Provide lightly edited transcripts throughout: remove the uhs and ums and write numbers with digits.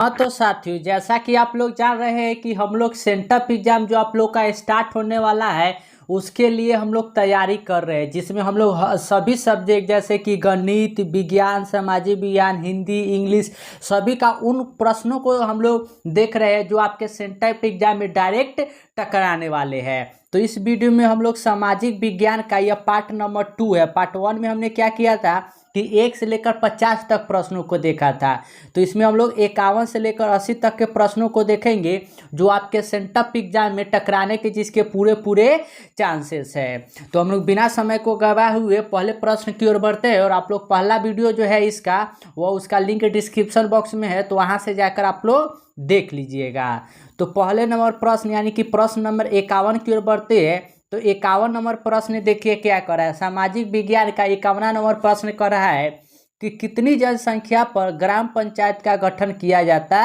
हाँ तो साथियों, जैसा कि आप लोग जान रहे हैं कि हम लोग सेंटअप एग्जाम जो आप लोग का स्टार्ट होने वाला है उसके लिए हम लोग तैयारी कर रहे हैं, जिसमें हम लोग सभी सब्जेक्ट जैसे कि गणित, विज्ञान, सामाजिक विज्ञान, हिंदी, इंग्लिश, सभी का उन प्रश्नों को हम लोग देख रहे हैं जो आपके सेंटअप एग्जाम में डायरेक्ट टकराने वाले हैं। तो इस वीडियो में हम लोग सामाजिक विज्ञान का यह पार्ट नंबर 2 है। पार्ट 1 में हमने क्या किया था कि 1 से लेकर 50 तक प्रश्नों को देखा था। तो इसमें हम लोग 51 से लेकर 80 तक के प्रश्नों को देखेंगे जो आपके सेंटअप एग्जाम में टकराने के जिसके पूरे पूरे चांसेस है। तो हम लोग बिना समय को गवाए हुए पहले प्रश्न की ओर बढ़ते हैं। और आप लोग पहला वीडियो जो है इसका वो उसका लिंक डिस्क्रिप्शन बॉक्स में है, तो वहाँ से जाकर आप लोग देख लीजिएगा। तो पहले नंबर प्रश्न यानी कि प्रश्न नंबर 51 की ओर बढ़ते हैं। तो 51 नंबर प्रश्न देखिए क्या कर रहा है। सामाजिक विज्ञान का 51 नंबर प्रश्न कर रहा है कि कितनी जनसंख्या पर ग्राम पंचायत का गठन किया जाता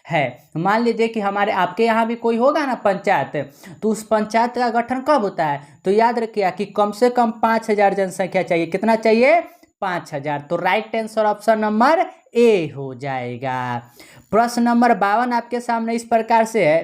है। मान लीजिए कि हमारे आपके यहाँ भी कोई होगा ना पंचायत, तो उस पंचायत का गठन कब होता है? तो याद रखिए कि कम से कम 5000 जनसंख्या चाहिए। कितना चाहिए? 5000। तो right answer option number A हो जाएगा। प्रश्न नंबर 52 आपके सामने इस प्रकार से है,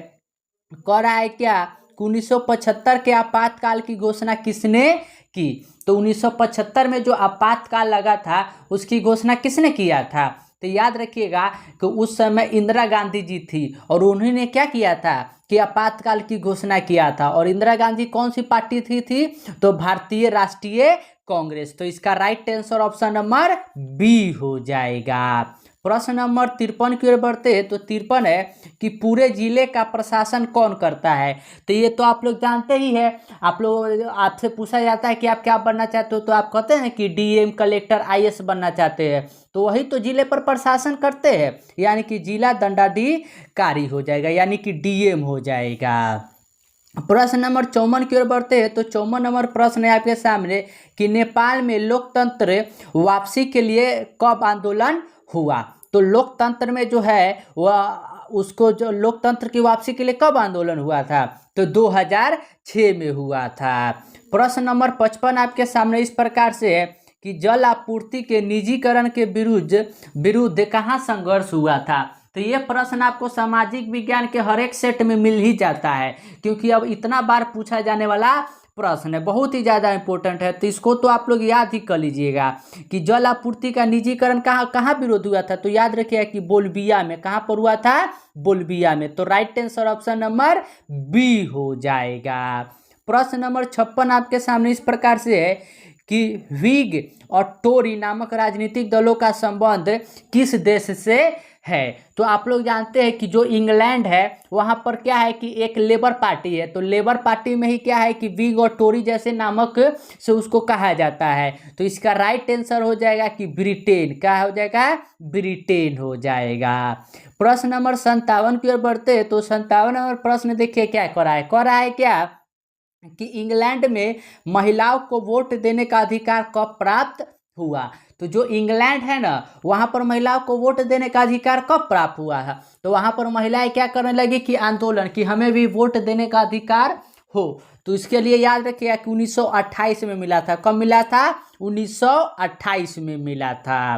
कह रहा है क्या 1975 के आपातकाल की घोषणा किसने की? तो 1975 में जो आपातकाल लगा था उसकी घोषणा किसने किया था? तो याद रखिएगा कि उस समय इंदिरा गांधी जी थी और उन्होंने क्या किया था कि आपातकाल की घोषणा किया था। और इंदिरा गांधी कौन सी पार्टी थी? तो भारतीय राष्ट्रीय कांग्रेस। तो इसका right answer option number B हो जाएगा। प्रश्न नंबर 53 की ओर बढ़ते हैं। तो 53 है कि पूरे जिले का प्रशासन कौन करता है? तो ये तो आप लोग जानते ही है। आप लोग आपसे पूछा जाता है कि आप क्या बनना चाहते हो, तो आप कहते हैं कि डीएम, कलेक्टर, आईएएस बनना चाहते हैं। तो वही तो जिले पर प्रशासन करते हैं, यानी कि जिला दंडाधिकारी हो जाएगा, यानी कि डीएम हो जाएगा। प्रश्न नंबर 54 की ओर बढ़ते हैं। तो 54 नंबर प्रश्न है आपके सामने कि नेपाल में लोकतंत्र वापसी के लिए कब आंदोलन हुआ? तो लोकतंत्र में जो है वह उसको जो लोकतंत्र की वापसी के लिए कब आंदोलन हुआ था? तो 2006 में हुआ था। प्रश्न नंबर 55 आपके सामने इस प्रकार से है कि जल आपूर्ति के निजीकरण के विरुद्ध कहाँ संघर्ष हुआ था? तो ये प्रश्न आपको सामाजिक विज्ञान के हर एक सेट में मिल ही जाता है, क्योंकि अब इतना बार पूछा जाने वाला प्रश्न है, बहुत ही ज़्यादा इंपॉर्टेंट है। तो इसको तो आप लोग याद ही कर लीजिएगा कि जल आपूर्ति का निजीकरण कहाँ कहाँ विरोध हुआ था? तो याद रखिएगा कि बोलबिया में। कहाँ पर हुआ था? बोलबिया में। तो right answer option number B हो जाएगा। प्रश्न नंबर 56 आपके सामने इस प्रकार से है कि व्हिग और टोरी नामक राजनीतिक दलों का संबंध किस देश से है? तो आप लोग जानते हैं कि जो इंग्लैंड है वहां पर क्या है कि एक लेबर पार्टी है। तो लेबर पार्टी में ही क्या है कि व्हिग और टोरी जैसे नामक से उसको कहा जाता है। तो इसका राइट आंसर हो जाएगा कि ब्रिटेन। क्या हो जाएगा? ब्रिटेन हो जाएगा। प्रश्न नंबर 57 की ओर बढ़ते हैं। तो 57 नंबर प्रश्न देखिए क्या कह रहा है क्या कि इंग्लैंड में महिलाओं को वोट देने का अधिकार कब प्राप्त हुआ? तो जो इंग्लैंड है ना वहाँ पर महिलाओं को वोट देने का अधिकार कब प्राप्त हुआ है? तो वहाँ पर महिलाएं क्या करने लगी कि आंदोलन कि हमें भी वोट देने का अधिकार हो। तो इसके लिए याद रखिएगा कि 1928 में मिला था। कब मिला था? 1928 में मिला था।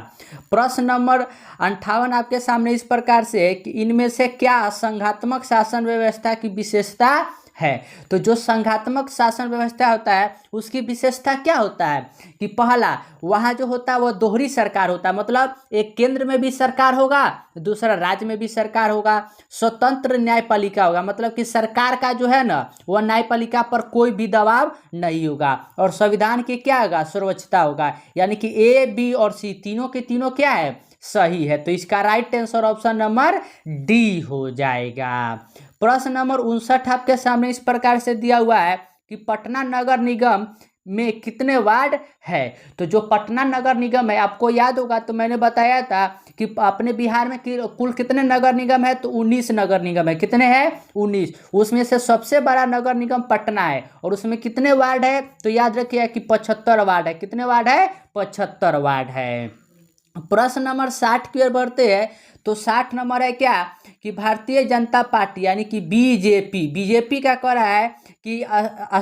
प्रश्न नंबर 58 आपके सामने इस प्रकार से है कि इनमें से क्या संघात्मक शासन व्यवस्था की विशेषता है? तो जो संघात्मक शासन व्यवस्था होता है उसकी विशेषता क्या होता है कि पहला, वहाँ जो होता है वह दोहरी सरकार होता है, मतलब एक केंद्र में भी सरकार होगा, दूसरा राज्य में भी सरकार होगा। स्वतंत्र न्यायपालिका होगा, मतलब कि सरकार का जो है ना वह न्यायपालिका पर कोई भी दबाव नहीं होगा। और संविधान की क्या होगा? सर्वोच्चता होगा, यानी कि ए, बी और सी तीनों के तीनों क्या है? सही है। तो इसका right answer option number D हो जाएगा। प्रश्न नंबर 59 आपके सामने इस प्रकार से दिया हुआ है कि पटना नगर निगम में कितने वार्ड है? तो जो पटना नगर निगम है आपको याद होगा, तो मैंने बताया था कि अपने बिहार में कुल कितने नगर निगम है? तो 19 नगर निगम है। कितने हैं? 19। उसमें से सबसे बड़ा नगर निगम पटना है और उसमें कितने वार्ड है? तो याद रखिए कि 75 वार्ड है। कितने वार्ड है? 75 वार्ड है। प्रश्न नंबर 60 की ओर बढ़ते हैं। तो 60 नंबर है क्या कि भारतीय जनता पार्टी यानी कि बीजेपी का कह रहा है कि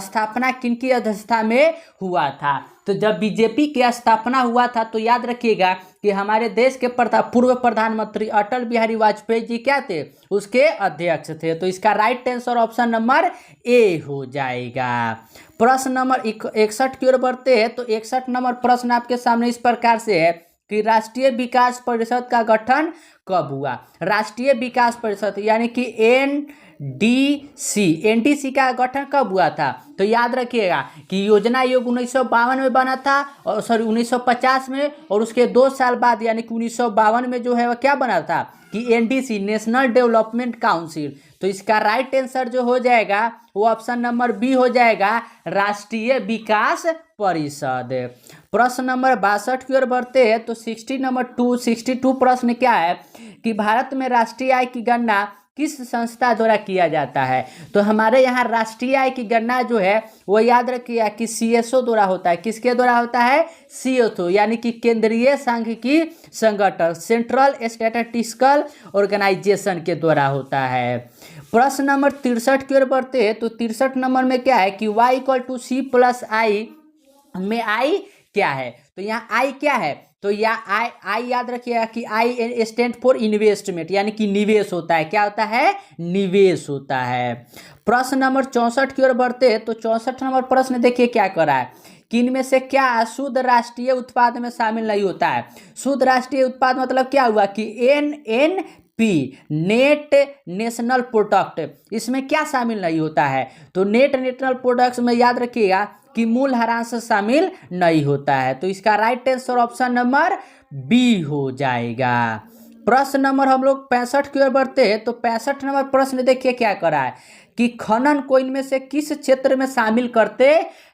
स्थापना किनकी अध्यक्षता में हुआ था। तो जब बीजेपी की स्थापना हुआ था तो याद रखिएगा कि हमारे देश के पूर्व प्रधानमंत्री अटल बिहारी वाजपेयी जी क्या थे, उसके अध्यक्ष थे। तो इसका right answer option number A हो जाएगा। प्रश्न नंबर 61 की ओर बढ़ते हैं। तो 61 नंबर प्रश्न आपके सामने इस प्रकार से है कि राष्ट्रीय विकास परिषद का गठन कब हुआ। राष्ट्रीय विकास परिषद यानी कि एनडीसी का गठन कब हुआ था। तो याद रखिएगा कि योजना आयोग 1952 में बना था, और सॉरी 1950 में, और उसके 2 साल बाद यानी कि 1952 में जो है वह क्या बना था कि एनडीसी, नेशनल डेवलपमेंट काउंसिल। तो इसका राइट आंसर जो हो जाएगा वो ऑप्शन नंबर बी हो जाएगा, राष्ट्रीय विकास परिषद। प्रश्न नंबर 62 की ओर बढ़ते हैं। तो 62 प्रश्न क्या है कि भारत में राष्ट्रीय आय की गणना किस संस्था द्वारा किया जाता है। तो हमारे यहाँ राष्ट्रीय आय की गणना जो है वो याद रखिए कि सीएसओ द्वारा होता है। किसके द्वारा होता है? सीएसओ यानी कि केंद्रीय सांख्यिकी संगठन, सेंट्रल स्टैटिस्टिकल ऑर्गेनाइजेशन के द्वारा होता है। प्रश्न नंबर 63 की ओर बढ़ते हैं। तो 63 नंबर में क्या है कि y = c+i में i क्या है। तो यहाँ i क्या है, तो यह आई याद रखिएगा कि आई स्टैंड फॉर इन्वेस्टमेंट यानी कि निवेश होता है। क्या होता है? निवेश होता है। प्रश्न नंबर 64 की ओर बढ़ते हैं। तो 64 नंबर प्रश्न देखिए क्या कर रहा है कि इनमें से क्या शुद्ध राष्ट्रीय उत्पाद में शामिल नहीं होता है। शुद्ध राष्ट्रीय उत्पाद मतलब क्या हुआ कि एनएनपी, नेट नेशनल प्रोडक्ट, इसमें क्या शामिल नहीं होता है। तो नेट नेशनल प्रोडक्ट्स में याद रखिएगा कि मूल ह्रास शामिल नहीं होता है। तो इसका right answer option number B हो जाएगा। प्रश्न नंबर हम लोग 65 की ओर बढ़ते हैं। तो 65 नंबर प्रश्न देखिए क्या करा है कि खनन को इनमें से किस क्षेत्र में शामिल करते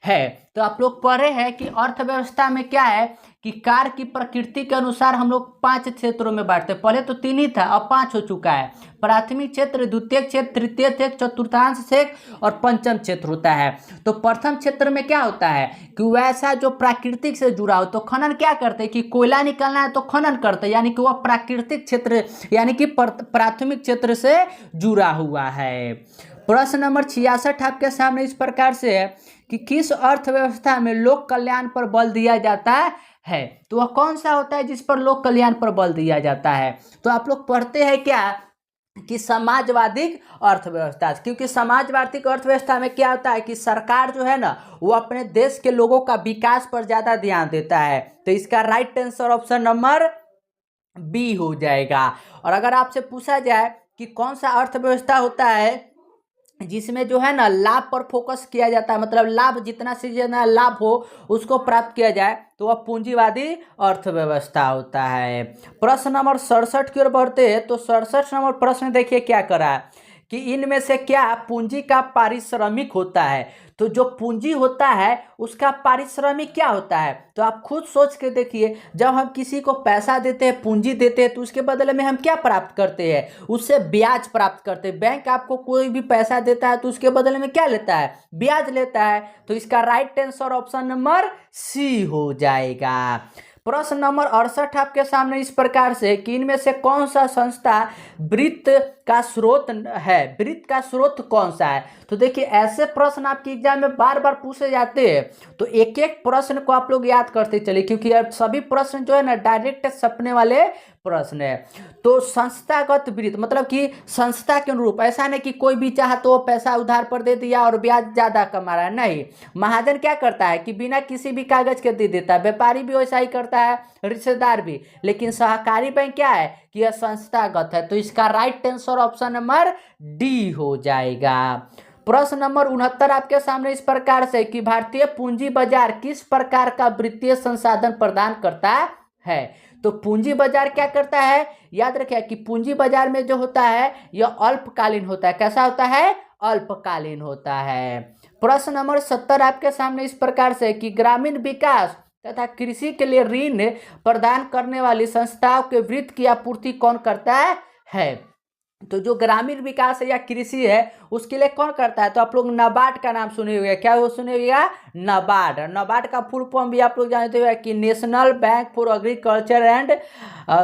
हैं। तो आप लोग पढ़े हैं कि अर्थव्यवस्था में क्या है कि कार्य की प्रकृति के अनुसार हम लोग 5 क्षेत्रों में बांटते हैं। पहले तो 3 ही था, अब 5 हो चुका है। प्राथमिक क्षेत्र, द्वितीय क्षेत्र, तृतीय क्षेत्र, चतुर्थांश क्षेत्र और पंचम क्षेत्र होता है। तो प्रथम क्षेत्र में क्या होता है कि वैसा जो प्राकृतिक से जुड़ा हो। तो खनन क्या करते हैं कि कोयला निकालना है तो खनन करते हैं, यानी कि वह प्राकृतिक क्षेत्र यानी कि प्राथमिक क्षेत्र से जुड़ा हुआ है। प्रश्न नंबर 66 आपके सामने इस प्रकार से है कि किस अर्थव्यवस्था में लोक कल्याण पर बल दिया जाता है। तो वह कौन सा होता है जिस पर लोक कल्याण पर बल दिया जाता है। तो आप लोग पढ़ते हैं क्या कि समाजवादी अर्थव्यवस्था, क्योंकि समाजवादी अर्थव्यवस्था में क्या होता है कि सरकार जो है ना वो अपने देश के लोगों का विकास पर ज़्यादा ध्यान देता है। तो इसका right answer option number B हो जाएगा। और अगर आपसे पूछा जाए कि कौन सा अर्थव्यवस्था होता है जिसमें जो है ना लाभ पर फोकस किया जाता है, मतलब लाभ जितना से जितना लाभ हो उसको प्राप्त किया जाए, तो वह पूंजीवादी अर्थव्यवस्था होता है। प्रश्न नंबर 67 की ओर बढ़ते हैं। तो 67 नंबर प्रश्न देखिए क्या करा है कि इनमें से क्या पूंजी का पारिश्रमिक होता है। तो जो पूंजी होता है उसका पारिश्रमिक क्या होता है। तो आप खुद सोच के देखिए, जब हम किसी को पैसा देते हैं, पूंजी देते हैं, तो उसके बदले में हम क्या प्राप्त करते हैं, उससे ब्याज प्राप्त करते हैं। बैंक आपको कोई भी पैसा देता है तो उसके बदले में क्या लेता है, ब्याज लेता है। तो इसका right answer option number C हो जाएगा। प्रश्न नंबर 68 आपके सामने इस प्रकार से कि इनमें से कौन सा संस्था वित्त का स्रोत है। वित्त का स्रोत कौन सा है। तो देखिए ऐसे प्रश्न आपके एग्जाम में बार बार पूछे जाते हैं, तो एक एक प्रश्न को आप लोग याद करते चलिए, क्योंकि अब सभी प्रश्न जो है ना डायरेक्ट छपने वाले प्रश्न है। तो संस्थागत वित्त मतलब कि संस्था के अनुरूप, ऐसा नहीं कि कोई भी चाहा तो पैसा उधार पर दे दिया और ब्याज ज्यादा कमा रहा है, नहीं। महाजन क्या करता है कि बिना किसी भी कागज के दे देता है, व्यापारी भी वैसा ही करता है, रिश्तेदार भी। लेकिन सहकारी बैंक क्या है कि यह संस्थागत है। तो इसका right answer option number D हो जाएगा। प्रश्न नंबर 69 आपके सामने इस प्रकार से कि भारतीय पूंजी बाजार किस प्रकार का वित्तीय संसाधन प्रदान करता है। तो पूंजी बाजार क्या करता है, याद रखिए कि पूंजी बाजार में जो होता है यह अल्पकालीन होता है। कैसा होता है, अल्पकालीन होता है। प्रश्न नंबर 70 आपके सामने इस प्रकार से कि ग्रामीण विकास तथा कृषि के लिए ऋण प्रदान करने वाली संस्थाओं के वित्त की आपूर्ति कौन करता है। तो जो ग्रामीण विकास है या कृषि है उसके लिए कौन करता है, तो आप लोग नाबार्ड का नाम सुने हुए, क्या वो सुने हुए, नाबार्ड। नाबार्ड का फुल फॉर्म भी आप लोग जानते हुए कि national bank for agriculture and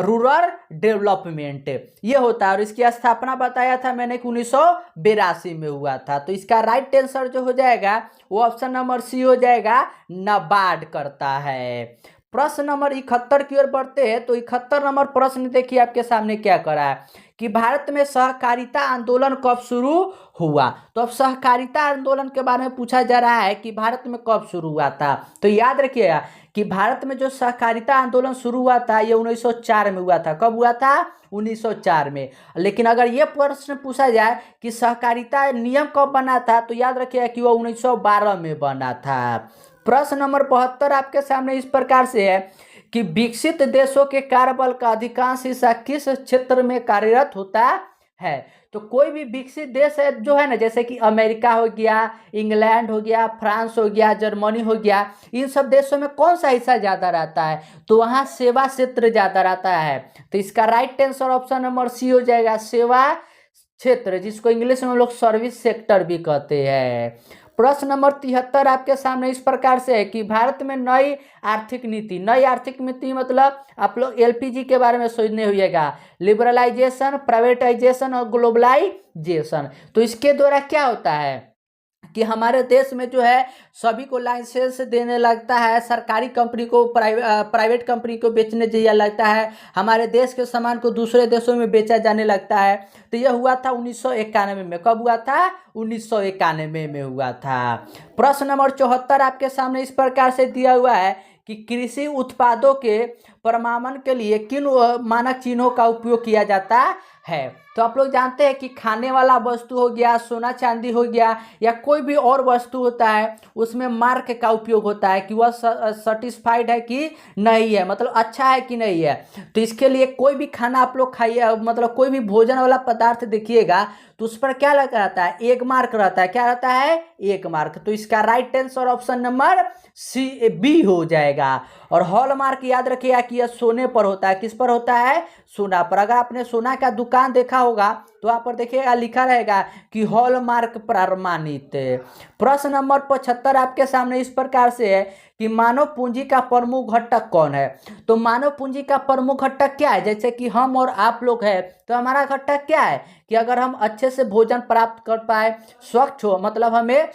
rural development ये होता है। और इसकी स्थापना बताया था मैंने कि 1982 में हुआ था। तो इसका राइट आंसर जो हो जाएगा वो ऑप्शन नंबर सी हो जाएगा, नाबार्ड करता है। प्रश्न नंबर 71 की ओर बढ़ते हैं। तो 71 नंबर प्रश्न देखिए आपके सामने क्या करा है कि भारत में सहकारिता आंदोलन कब शुरू हुआ। तो अब सहकारिता आंदोलन के बारे में पूछा जा रहा है कि भारत में कब शुरू हुआ था। तो याद रखिएगा कि भारत में जो सहकारिता आंदोलन शुरू हुआ था ये 1904 में हुआ था। कब हुआ था, 1904 में। लेकिन अगर ये प्रश्न पूछा जाए कि सहकारिता नियम कब बना था, तो याद रखिएगा कि वो 1912 में बना था। प्रश्न नंबर 72 आपके सामने इस प्रकार से है कि विकसित देशों के कार्यबल का अधिकांश हिस्सा किस क्षेत्र में कार्यरत होता है। तो कोई भी विकसित देश है जो है ना, जैसे कि अमेरिका हो गया, इंग्लैंड हो गया, फ्रांस हो गया, जर्मनी हो गया, इन सब देशों में कौन सा हिस्सा ज़्यादा रहता है, तो वहाँ सेवा क्षेत्र ज़्यादा रहता है। तो इसका right answer option number C हो जाएगा, सेवा क्षेत्र, जिसको इंग्लिश में हम लोग सर्विस सेक्टर भी कहते हैं। प्रश्न नंबर 73 आपके सामने इस प्रकार से है कि भारत में नई आर्थिक नीति, नई आर्थिक नीति मतलब आप लोग एलपीजी के बारे में सोचने हुएगा, लिबरलाइजेशन, प्राइवेटाइजेशन और ग्लोबलाइजेशन। तो इसके द्वारा क्या होता है कि हमारे देश में जो है सभी को लाइसेंस देने लगता है, सरकारी कंपनी को प्राइवेट कंपनी को बेचने दिया लगता है, हमारे देश के सामान को दूसरे देशों में बेचा जाने लगता है। तो यह हुआ था 1991 में। कब हुआ था, 1991 में हुआ था। प्रश्न नंबर 74 आपके सामने इस प्रकार से दिया हुआ है कि कृषि उत्पादों के प्रमाणन के लिए किन मानक चिन्हों का उपयोग किया जाता है। तो आप लोग जानते हैं कि खाने वाला वस्तु हो गया, सोना चांदी हो गया, या कोई भी और वस्तु होता है उसमें मार्क का उपयोग होता है कि वह सर्टिफाइड है कि नहीं है, मतलब अच्छा है कि नहीं है। तो इसके लिए कोई भी खाना आप लोग खाइए, मतलब कोई भी भोजन वाला पदार्थ देखिएगा तो उस पर क्या लगा रहता है, एक मार्क रहता है। क्या रहता है, एक मार्क। तो इसका right answer option number C B हो जाएगा। और हॉलमार्क याद रखिएगा कि यह सोने पर होता है। किस पर होता है, सोना पर। अगर आपने सोना का दुकान देखा होगा तो वहाँ पर देखिएगा लिखा रहेगा कि हॉलमार्क प्रमाणित। प्रश्न नंबर 75 आपके सामने इस प्रकार से है कि मानव पूंजी का प्रमुख घटक कौन है। तो मानव पूंजी का प्रमुख घटक क्या है, जैसे कि हम और आप लोग हैं तो हमारा घटक क्या है कि अगर हम अच्छे से भोजन प्राप्त कर पाए, स्वच्छ हो, मतलब हमें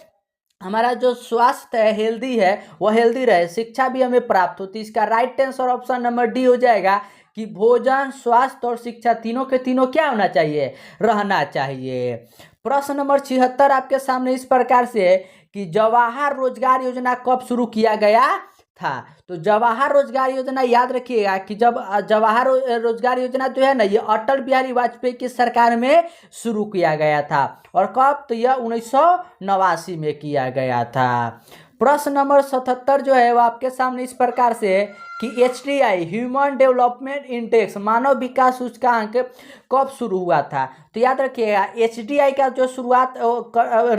हमारा जो स्वास्थ्य है हेल्दी है वह हेल्दी रहे, शिक्षा भी हमें प्राप्त होती है। इसका right answer option number D हो जाएगा कि भोजन, स्वास्थ्य और शिक्षा तीनों के तीनों क्या होना चाहिए, रहना चाहिए। प्रश्न नंबर 76 आपके सामने इस प्रकार से है कि जवाहर रोजगार योजना कब शुरू किया गया था। तो जवाहर रोजगार योजना याद रखिएगा कि जब जवाहर रोजगार योजना जो है ना ये अटल बिहारी वाजपेयी की सरकार में शुरू किया गया था। और कब, तो यह 1989 में किया गया था। प्रश्न नंबर 77 जो है वो आपके सामने इस प्रकार से है कि HDI ह्यूमन डेवलपमेंट इंडेक्स मानव विकास सूचकांक कब शुरू हुआ था। तो याद रखिएगा HDI का जो शुरुआत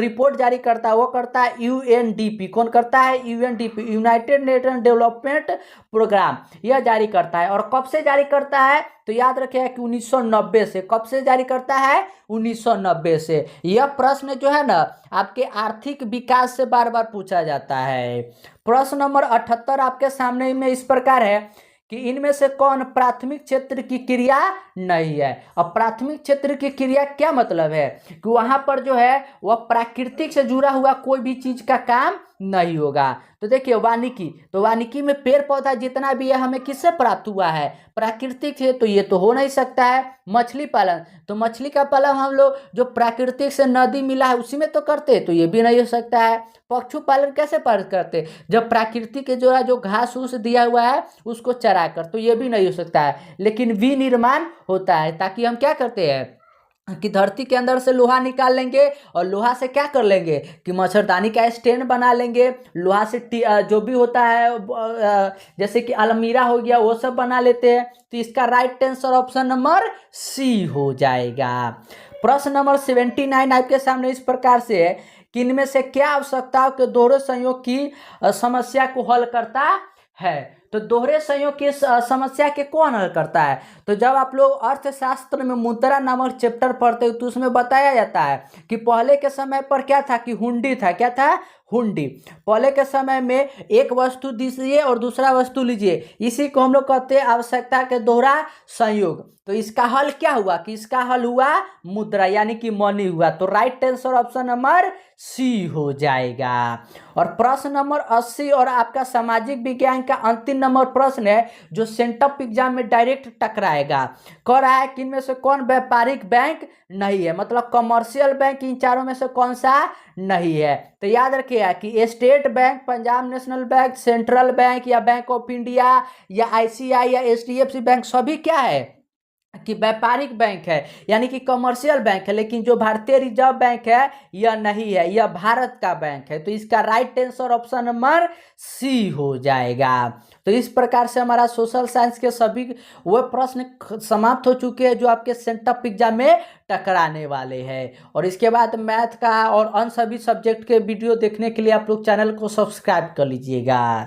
रिपोर्ट जारी करता है वो करता है UNDP। कौन करता है, UNDP, United Nation Development Programme, यह जारी करता है। और कब से जारी करता है, तो याद रखिएगा कि 1990 से। कब से जारी करता है, 1990 से। यह प्रश्न जो है ना आपके आर्थिक विकास से बार बार पूछा जाता है। प्रश्न नंबर 78 आपके सामने में इस प्रकार है कि इनमें से कौन प्राथमिक क्षेत्र की क्रिया नहीं है। अब प्राथमिक क्षेत्र की क्रिया क्या मतलब है कि वहां पर जो है वह प्राकृतिक से जुड़ा हुआ कोई भी चीज का काम नहीं होगा। तो देखिए वानिकी, तो वानिकी में पेड़ पौधा जितना भी है हमें किससे प्राप्त हुआ है, प्राकृतिक है, तो ये तो हो नहीं सकता है। मछली पालन, तो मछली का पालन हम लोग जो प्राकृतिक से नदी मिला है उसी में तो करते, तो ये भी नहीं हो सकता है। पशु पालन कैसे पालन करते, जब प्राकृतिक के जो घास फूस दिया हुआ है उसको चरा कर, तो ये भी नहीं हो सकता है। लेकिन विनिर्माण होता है, ताकि हम क्या करते हैं कि धरती के अंदर से लोहा निकाल लेंगे और लोहा से क्या कर लेंगे कि मच्छरदानी का स्टैंड बना लेंगे। लोहा से जो भी होता है जैसे कि अलमीरा हो गया वो सब बना लेते हैं। तो इसका right answer option number C हो जाएगा। प्रश्न नंबर 79 आपके सामने इस प्रकार से है कि इनमें से क्या आवश्यकताओं के दोहरे संयोग की समस्या को हल करता है। तो दोहरे संयोग की समस्या के कौन हल करता है? तो जब आप लोग अर्थशास्त्र में मुद्रा नामक चैप्टर पढ़ते हो तो उसमें बताया जाता है कि पहले के समय पर क्या था कि हुंडी था। क्या था? हुंडी। पहले के समय में एक वस्तु दीजिए और दूसरा वस्तु लीजिए, इसी को हम लोग कहते हैं आवश्यकता के दोहरा संयोग। तो इसका हल क्या हुआ कि इसका हल हुआ मुद्रा, यानी कि मनी हुआ। तो right answer option number C हो जाएगा। और प्रश्न नंबर 80 और आपका सामाजिक विज्ञान का अंतिम नंबर प्रश्न है जो सेंटअप एग्जाम में डायरेक्ट टकराएगा। कह रहा है कि इनमें से कौन व्यापारिक बैंक नहीं है, मतलब कमर्शियल बैंक इन चारों में से कौन सा नहीं है? तो याद रखिएगा कि state bank, Punjab national bank, central bank या बैंक ऑफ इंडिया या आईसीआई या एचडीएफसी बैंक सभी क्या है कि व्यापारिक बैंक है, यानी कि कमर्शियल बैंक है। लेकिन जो भारतीय रिजर्व बैंक है यह नहीं है, यह भारत का बैंक है। तो इसका right answer option number C हो जाएगा। तो इस प्रकार से हमारा सोशल साइंस के सभी वो प्रश्न समाप्त हो चुके हैं जो आपके सेंटअप एग्जाम में टकराने वाले हैं। और इसके बाद मैथ का और अन्य सभी सब्जेक्ट के वीडियो देखने के लिए आप लोग चैनल को सब्सक्राइब कर लीजिएगा।